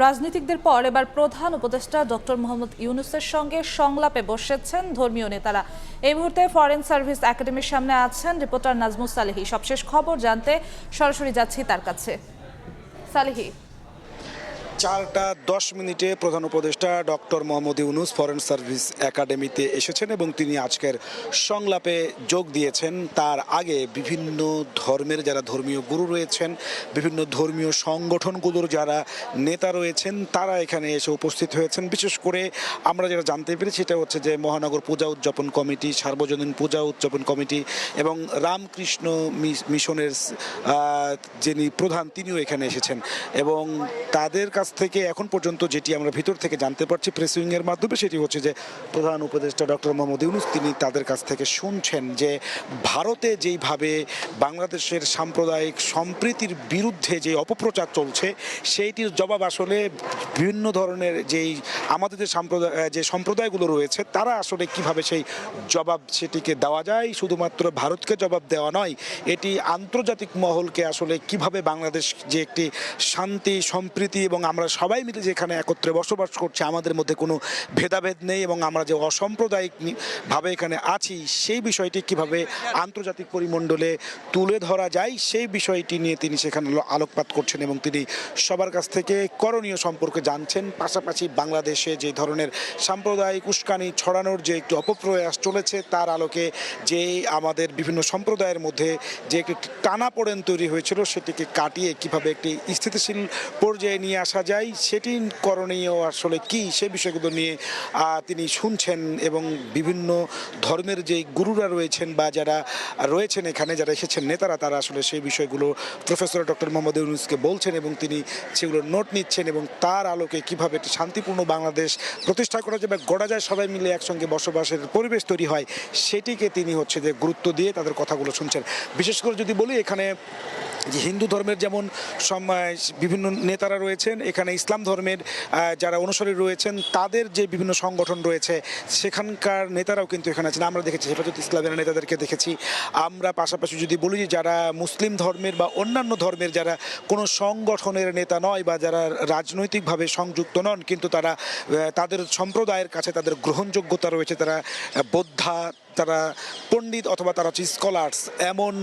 রাজনীতিকদের পর এবার প্রধান উপদেষ্টা ডক্টর মোহাম্মদ ইউনূসের সঙ্গে সংলাপে বসেছেন ধর্মীয় নেতারা। এই মুহূর্তে ফরেন সার্ভিস একাডেমির সামনে আছেন রিপোর্টার নাজমুস সালেহী। সবশেষ খবর জানতে সরাসরি যাচ্ছি তার কাছে। সালেহী, 4:10 প্রধান উপদেষ্টা doctor Mohammad Yunus foreign service একাডেমিতে এসেছেন এবং তিনি আজকের সংলাপে যোগ দিয়েছেন। তার আগে বিভিন্ন ধর্মের যারা ধর্মীয় গুরু রয়েছেন, বিভিন্ন ধর্মীয় সংগঠনগুলোর যারা নেতা রয়েছেন, তারা এখানে এসে উপস্থিত হয়েছেন। বিশেষ করে আমরা যেটা জানতে পেরেছি সেটা হচ্ছে যে মহানগর পূজা উদযাপন কমিটি, সার্বজনীন পূজা উদযাপন কমিটি এবং রামকৃষ্ণ মিশনের যিনি প্রধান তিনিও এখানে এসেছেন এবং তাদের কাছ থেকে এখন পর্যন্ত যেটি আমরা ভিতর থেকে জানতে পারছি প্রেস উইংয়ের মাধ্যমে, সেটি হচ্ছে যে প্রধান উপদেষ্টা ডক্টর মোহাম্মদ ইউনূস তিনি তাদের কাছ থেকে শুনছেন যে ভারতে যেইভাবে বাংলাদেশের সাম্প্রদায়িক সম্প্রীতির বিরুদ্ধে যে অপপ্রচার চলছে সেইটির জবাব আসলে বিভিন্ন ধরনের যেই আমাদের যে সম্প্রদায়গুলো রয়েছে তারা আসলে কিভাবে সেই জবাব সেটিকে দেওয়া যায়। শুধুমাত্র ভারতকে জবাব দেওয়া নয়, এটি আন্তর্জাতিক মহলকে আসলে কিভাবে বাংলাদেশ যে একটি শান্তি সম্প্রীতি এবং আমরা সবাই মিলে যেখানে একত্রে বসবাস করছি, আমাদের মধ্যে কোনো ভেদাভেদ নেই এবং আমরা যে অসাম্প্রদায়িক ভাবে এখানে আছি সেই বিষয়টি কিভাবে আন্তর্জাতিক পরিমণ্ডলে তুলে ধরা যায় সেই বিষয়টি নিয়ে তিনি সেখানে আলোকপাত করছেন এবং তিনি সবার কাছ থেকে করণীয় সম্পর্কে জানছেন। পাশাপাশি বাংলাদেশে যে ধরনের সাম্প্রদায়িক উস্কানি ছড়ানোর যে একটি অপপ্রয়াস চলেছে তার আলোকে যে আমাদের বিভিন্ন সম্প্রদায়ের মধ্যে যে একটি টানাপোড়েন তৈরি হয়েছিল সেটিকে কাটিয়ে কিভাবে একটি স্থিতিশীল পর্যায়ে নিয়ে আসা যায় সেটি করণীয় আসলে কি সে বিষয়গুলো নিয়ে তিনি শুনছেন এবং বিভিন্ন ধর্মের যে গুরুরা রয়েছেন বা যারা রয়েছেন এখানে যারা এসেছেন নেতারা, তারা আসলে সেই বিষয়গুলো প্রফেসর ডক্টর মোহাম্মদ ইউনূসকে বলছেন এবং তিনি সেগুলো নোট নিচ্ছেন এবং তার আলোকে কিভাবে একটি শান্তিপূর্ণ বাংলাদেশ প্রতিষ্ঠা করা যায় বা গড়া যায়, সবাই মিলে একসঙ্গে বসবাসের পরিবেশ তৈরি হয়, সেটিকে তিনি হচ্ছে যে গুরুত্ব দিয়ে তাদের কথাগুলো শুনছেন। বিশেষ করে যদি বলি এখানে যে হিন্দু ধর্মের যেমন বিভিন্ন নেতারা রয়েছেন, এখানে ইসলাম ধর্মের যারা অনুসারী রয়েছেন তাদের যে বিভিন্ন সংগঠন রয়েছে সেখানকার নেতারাও কিন্তু এখানে আছেন। আমরা দেখেছি হেফাজত ইসলামের নেতাদেরকে দেখেছি। আমরা পাশাপাশি যদি বলি যারা মুসলিম ধর্মের বা অন্যান্য ধর্মের যারা কোনো সংগঠনের নেতা নয় বা যারা রাজনৈতিকভাবে সংযুক্ত নন কিন্তু তারা তাদের সম্প্রদায়ের কাছে তাদের গ্রহণযোগ্যতা রয়েছে, তারা বোদ্ধা, তারা পণ্ডিত অথবা তারা হচ্ছে স্কলার্স, এমন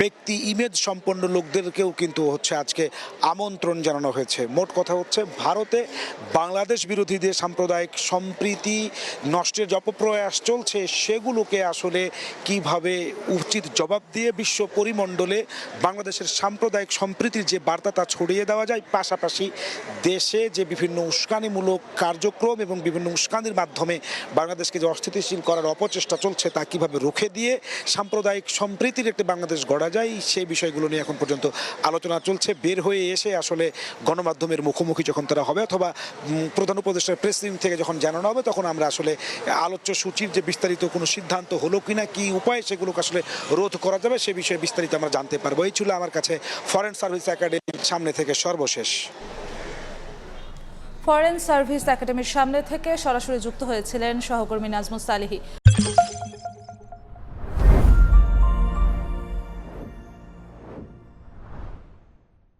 ব্যক্তি ইমেজ সম্পন্ন লোকদেরকেও কিন্তু হচ্ছে আজকে আমন্ত্রণ জানানো হয়েছে। মোট কথা হচ্ছে ভারতে বাংলাদেশ বিরোধীদের সাম্প্রদায়িক সম্প্রীতি নষ্টের যে অপপ্রয়াস চলছে সেগুলোকে আসলে কিভাবে উচিত জবাব দিয়ে বিশ্ব পরিমণ্ডলে বাংলাদেশের সাম্প্রদায়িক সম্প্রীতির যে বার্তা তা ছড়িয়ে দেওয়া যায়, পাশাপাশি দেশে যে বিভিন্ন উস্কানিমূলক কার্যক্রম এবং বিভিন্ন উস্কানির মাধ্যমে বাংলাদেশকে যে অস্থিতিশীল করার অপচেষ্টা চলছে তা কিভাবে রুখে দিয়ে সাম্প্রদায়িক সম্প্রীতির একটি বাংলাদেশ গড়া যায় সেই বিষয়গুলো নিয়ে এখন পর্যন্ত আলোচনা চলছে। বের হয়ে এসে আসলে গণমাধ্যমের মুখোমুখি যখন তারা হবে অথবা প্রধান উপদেষ্টার প্রেস উইং থেকে যখন জানানো হবে তখন আমরা আসলে আলোচ্য সূচির যে বিস্তারিত কোনো সিদ্ধান্ত হলো কিনা, কি উপায়ে সেগুলোকে আসলে রোধ করা যাবে সে বিষয়ে বিস্তারিত আমরা জানতে পারবো। এই ছিল আমার কাছে ফরেন সার্ভিস একাডেমির সামনে থেকে সর্বশেষ। ফরেন সার্ভিস একাডেমির সামনে থেকে সরাসরি যুক্ত হয়েছিলেন সহকর্মী নাজমুস সালেহী।